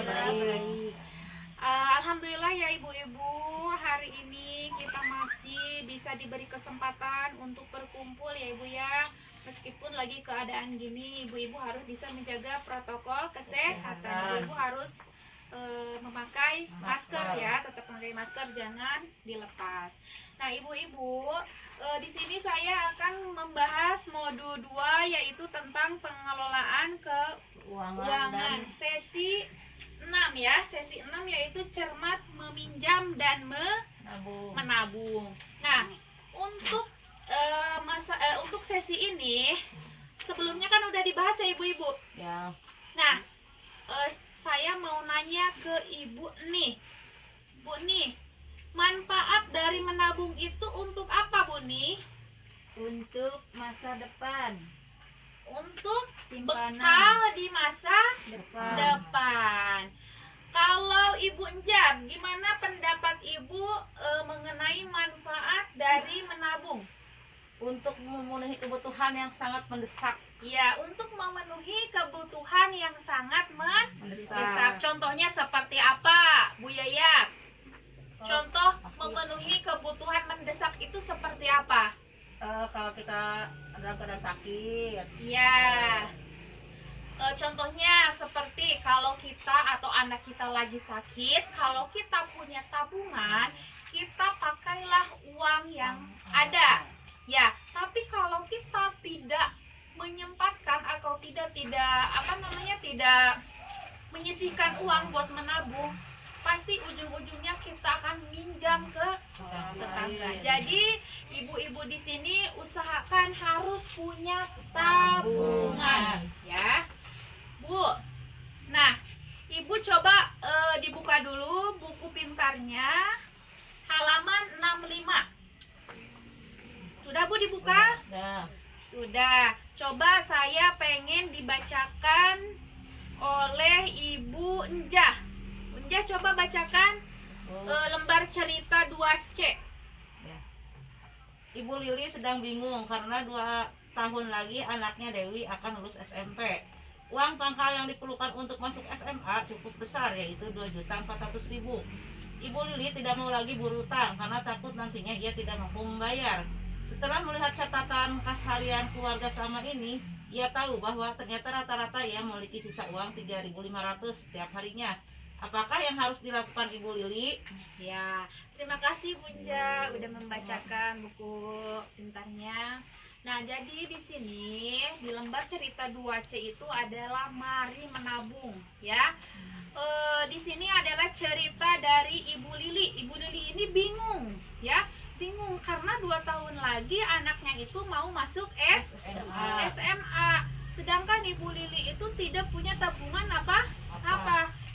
Baik. Alhamdulillah ya ibu-ibu, hari ini kita masih bisa diberi kesempatan untuk berkumpul ya ibu ya. Meskipun lagi keadaan gini, ibu-ibu harus bisa menjaga protokol kesehatan. Ibu harus memakai masker ya, tetap memakai masker, jangan dilepas. Nah ibu-ibu, di sini saya akan membahas modul 2 yaitu tentang pengelolaan keuangan. Sesi 6 ya, sesi 6 yaitu cermat meminjam dan menabung. Nah, untuk untuk sesi ini sebelumnya kan udah dibahas ya ibu-ibu. Ya. Nah, saya mau nanya ke ibu nih. Bu nih, manfaat dari menabung itu untuk apa Bu nih? Untuk masa depan. Untuk Simpanan. bekal di masa Depan. Kalau Ibu Enjab, gimana pendapat Ibu mengenai manfaat dari menabung? Untuk memenuhi kebutuhan yang sangat mendesak. Ya, untuk memenuhi kebutuhan yang sangat mendesak. Contohnya seperti apa, Bu Yaya? Contoh memenuhi kebutuhan mendesak itu seperti apa? Kalau kita dalam keadaan sakit. Iya. Contohnya seperti kalau kita atau anak kita lagi sakit, kalau kita punya tabungan, kita pakailah uang yang ada. Ya, tapi kalau kita tidak menyempatkan atau tidak menyisihkan uang buat menabung, pasti ujung-ujungnya kita akan minjam ke tetangga. Jadi ibu-ibu di sini usahakan harus punya tabungan, ya, Bu. Nah, Ibu coba dibuka dulu buku pintarnya, halaman 65. Sudah Bu dibuka? Ya. Sudah. Coba saya pengen dibacakan oleh Ibu Enjah. Enjah coba bacakan lembar cerita 2C. Ya. Ibu Lili sedang bingung karena 2 tahun lagi anaknya Dewi akan lulus SMP. Uang pangkal yang diperlukan untuk masuk SMA cukup besar, yaitu 2.400.000. Ibu Lili tidak mau lagi berhutang karena takut nantinya ia tidak mampu membayar. Setelah melihat catatan kas harian keluarga selama ini, ia tahu bahwa ternyata rata-rata ia memiliki sisa uang 3.500 setiap harinya. Apakah yang harus dilakukan Ibu Lili? Ya, terima kasih Bunja udah membacakan buku pintarnya. Nah, jadi di sini di lembar cerita 2C itu adalah mari menabung, ya. Di sini adalah cerita dari Ibu Lili. Ibu Lili ini bingung, ya. Bingung karena 2 tahun lagi anaknya itu mau masuk SMA. Sedangkan Ibu Lili itu tidak punya tabungan apa.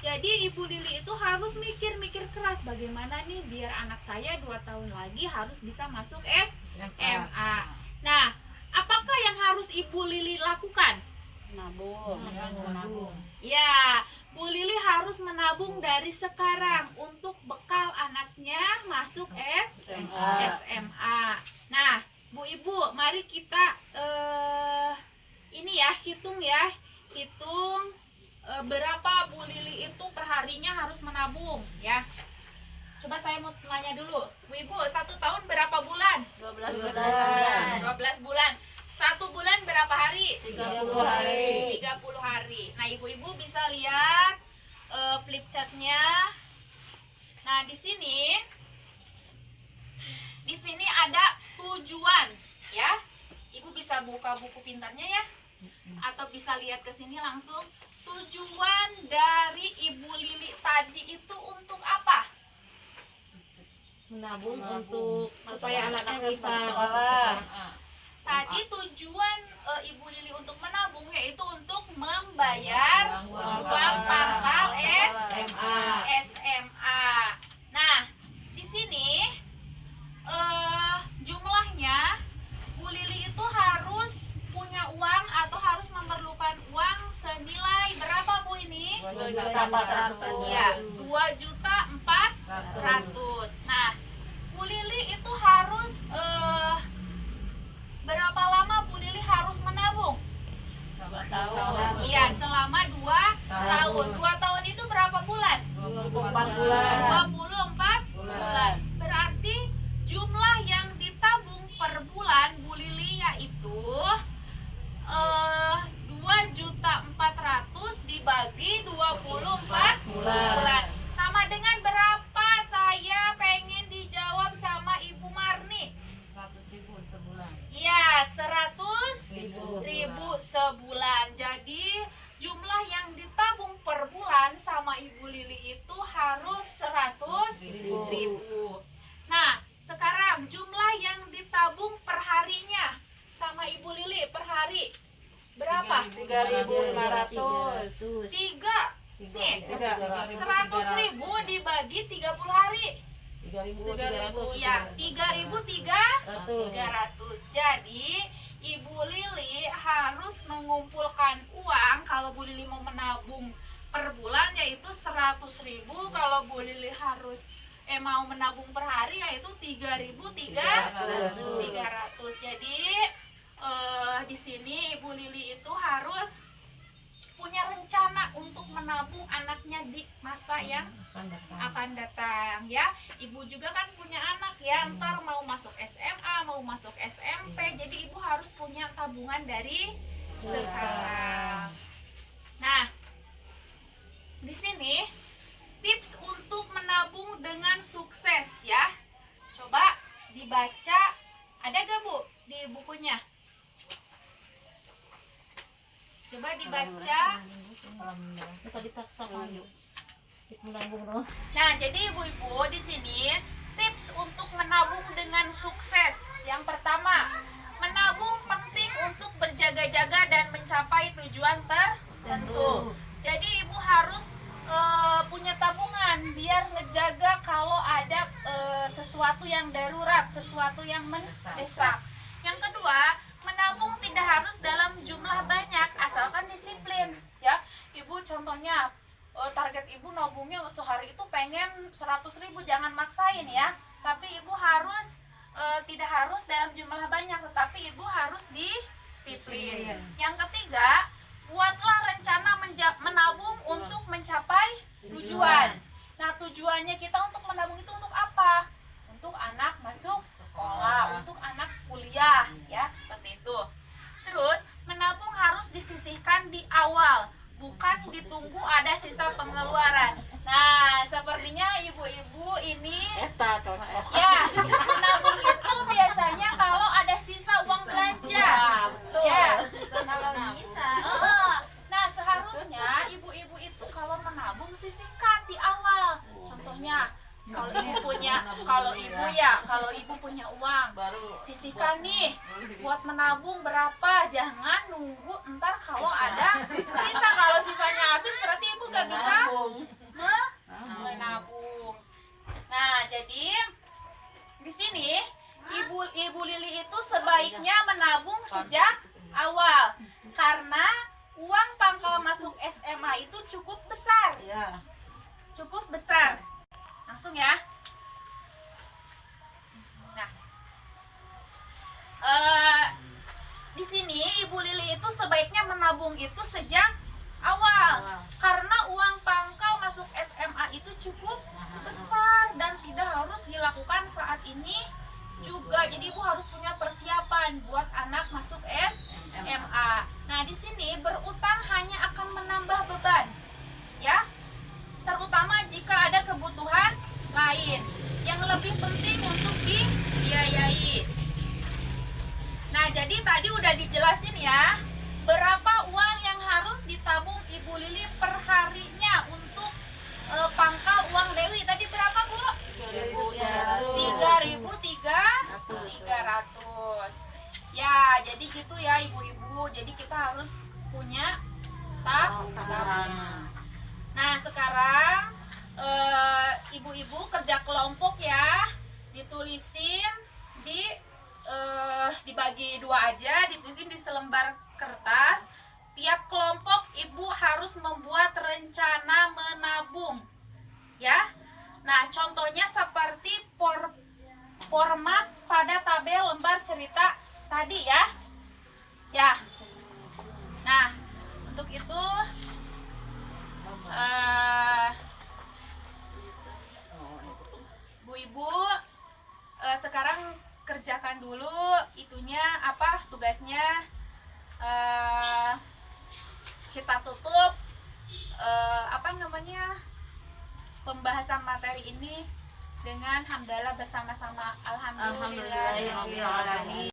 Jadi Ibu Lili itu harus mikir keras bagaimana nih biar anak saya 2 tahun lagi harus bisa masuk SMA. Nah, apakah yang harus Ibu Lili lakukan? Menabung. Ya, Bu Lili harus menabung dari sekarang untuk bekal anaknya masuk SMA. Nah, Bu Ibu, mari kita hitung berapa Bu Lili itu perharinya harus menabung ya. Coba saya mau tanya dulu, Bu Ibu, 1 tahun berapa bulan? 12 bulan. 1 bulan berapa hari? 30 hari. 30 hari. Nah, ibu-ibu bisa lihat flip chartnya. Nah, di sini ada tujuan, ya. Ibu bisa buka buku pintarnya ya, atau bisa lihat ke sini langsung. Tujuan dari Ibu Lili tadi itu untuk apa? Menabung untuk supaya anaknya bisa sekolah. Tadi tujuan Ibu Lili untuk menabung yaitu untuk membayar uang pangkal SMA. Nah, di sini jumlahnya Bu Lili itu harus punya uang atau harus memerlukan uang senilai berapa Bu ini? 2.400.000. Ya, 2.400.000. Nah, Bu Lili itu harus berapa lama Bu Lili harus menabung? 2 tahun. Iya, selama 2 tahun. 2 tahun itu berapa 24 bulan. 24 bulan. Berarti jumlah yang ditabung per bulan Bu Lili yaitu 2.400.000 dibagi 24 bulan. Sama dengan berapa? Saya pengen dijawab sama Ibu Marni. 100.000 sebulan. Iya, 100.000 sebulan. Jadi jumlah yang ditabung per bulan sama Ibu Lili itu harus 100.000. Nah, sekarang jumlah yang ditabung per harinya sama Ibu Lili per hari berapa? 3.500. Nih, 100.000 dibagi 30 hari. 3.300. Iya, 3.300. Jadi Ibu Lili harus mengumpulkan uang kalau Bu Lili mau menabung per bulan yaitu 100.000. Kalau Bu Lili harus mau menabung per hari yaitu 3.300. Jadi di sini Ibu Lili itu harus punya rencana untuk menabung anaknya di masa yang akan datang ya. Ibu juga kan punya anak ya, ntar mau masuk SMA, mau masuk SMP, jadi ibu harus punya tabungan dari sekarang. Nah, di sini tips untuk menabung dengan sukses ya. Coba dibaca, ada gak Bu di bukunya? Coba dibaca. Nah, jadi ibu-ibu di sini tips untuk menabung dengan sukses. Yang pertama, menabung penting untuk berjaga-jaga dan mencapai tujuan tertentu. Jadi ibu harus punya tabungan biar ngejaga kalau ada sesuatu yang darurat, sesuatu yang mendesak. Yang kedua, menabung tidak harus dalam jumlah banyak asalkan disiplin ya. Ibu contohnya target ibu nabungnya sehari itu pengen 100.000, jangan maksain ya, tapi ibu harus tidak harus dalam jumlah banyak, tetapi ibu harus disiplin. Yang ketiga, buatlah rencana menabung untuk mencapai tujuan. Nah, tujuannya kita untuk menabung itu untuk apa? Untuk anak masuk sekolah, untuk anak kuliah ya, seperti itu. Terus menabung harus disisihkan di awal, bukan ditunggu ada sisa pengeluaran. Nah, sepertinya ibu-ibu ini ya, menabung itu biasanya kalau ada sisa uang belanja ya. Nah, seharusnya ibu-ibu itu kalau menabung sisihkan di awal. Contohnya kalau ibu punya uang, sisihkan nih buat menabung berapa, jangan nunggu ntar kalau ada sisa. Kalau sisanya habis berarti ibu gak bisa menabung. Nah, jadi di sini ibu Lili itu sebaiknya menabung sejak awal karena uang pangkal masuk SMA itu cukup besar. Cukup besar. Langsung ya. Nah, di sini Ibu Lili itu sebaiknya menabung itu sejak awal karena uang pangkal masuk SMA itu cukup besar dan tidak harus dilakukan saat ini juga. Jadi ibu harus punya persiapan buat anak masuk SMA. Nah, di sini berutang hanya akan menambah beban, ya. Terutama jika ada kebutuhan lain yang lebih penting untuk dibiayai. Nah, jadi tadi udah dijelasin ya, berapa uang yang harus ditabung Ibu Lili per harinya untuk pangkal uang Dewi. Tadi berapa, Bu? 3.300. Ya, jadi gitu ya ibu-ibu. Jadi kita harus punya tabungan. Nah, sekarang ibu-ibu kerja kelompok ya, ditulisin dibagi dua aja, ditulisin di selembar kertas. Tiap kelompok ibu harus membuat rencana menabung, ya. Nah, contohnya seperti format pada tabel lembar cerita tadi ya. Ya. Nah, untuk itu ibu-ibu sekarang kerjakan dulu itunya apa tugasnya. Kita tutup pembahasan materi ini dengan hamdalah bersama-sama. Alhamdulillah. Alhamdulillahirabbil alamin.